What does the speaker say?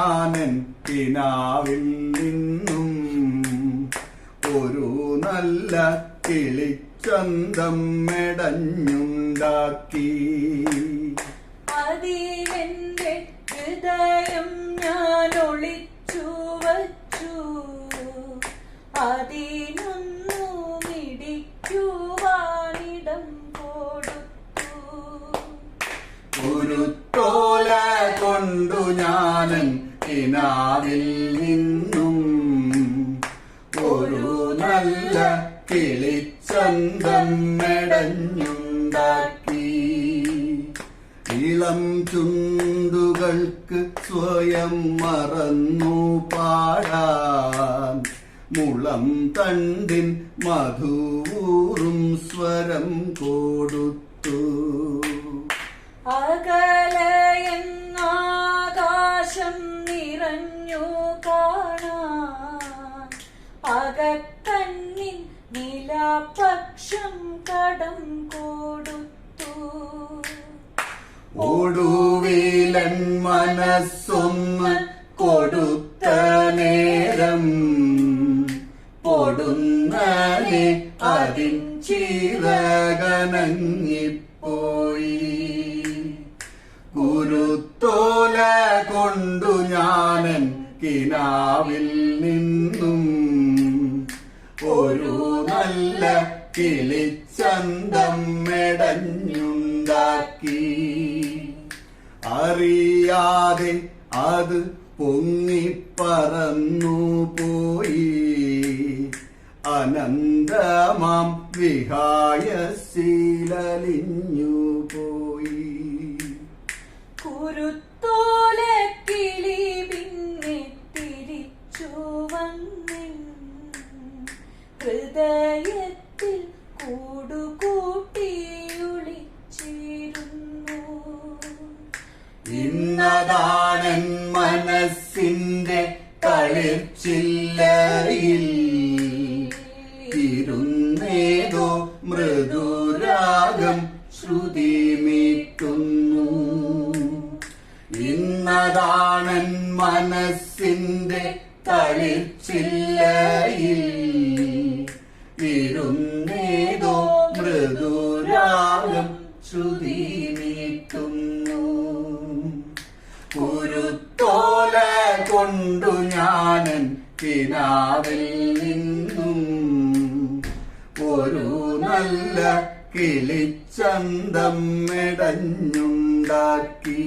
ഞാനൻ കിനാവിൽ നിന്നും ഒരു നല്ല കിളിച്ചന്തം മെടഞ്ഞുണ്ടാക്കി. അതിലെന്റെ ഹൃദയം ഞാൻ ഒളിച്ചു വച്ചു, അതിനൊന്നും ഇടിക്കുവാനിടം കൊടുത്തു. കുരുത്തോല കൊണ്ടു ഞാനൻ കിനാവിൽ നിന്നും ഒരു നല്ല കിളിച്ചന്തം മെടഞ്ഞുണ്ടാക്കി. ഇളം ചുണ്ടുകൾക്ക് സ്വയം മറന്നു പാടാൻ മുളം തണ്ടിൻ മധുവൂറും സ്വരം കൊടുത്തു. അകലയെങ്ങാകാശം നിറഞ്ഞു കാണാൻ അകക്കണ്ണിൻ നിലാപക്ഷം കടം കൊടുത്തു. ഒടുവിലൻ മനസ്സൊന്ന് കൊടുത്ത നേരം പൊടുന്നനെ അതിൻ ചിറകനങ്ങിപ്പോയി. കുരുത്തോല കൊണ്ടു ഞാനൻ കിനാവിൽ നിന്നും ഒരു നല്ല കിളിച്ചന്തം മെടഞ്ഞുണ്ടാക്കി. അറിയാതെ അത് പൊങ്ങിപ്പറന്നു പോയി, അനന്തമാം വിഹായശീലലിഞ്ഞു പോയി. കുരുത്തോല കിളി പിന്നെ തിരിച്ചു വന്നിൻ ഹൃദയത്തിൽ കൂടുകൂട്ടിയൊളിച്ചിരുന്നു. ഇന്നതാണൻ മനസ്സിന്റെ കളിർച്ചില്ലയിൽ ഇരുന്നേതോ മൃദുരാഗം ശ്രുതി മീട്ടുന്നു. ഇന്നതാണൻ മനസ്സിന്റെ കളിർച്ചില്ലയിൽ ഇരുന്നേതോ മൃദുരാഗം ശ്രുതി മീട്ടുന്നു. കുരുത്തോല കൊണ്ടു ഞാനൻ കിനാവിൽ നിന്നും ഒരു നല്ല കിളിച്ചന്തം മെടഞ്ഞുണ്ടാക്കി.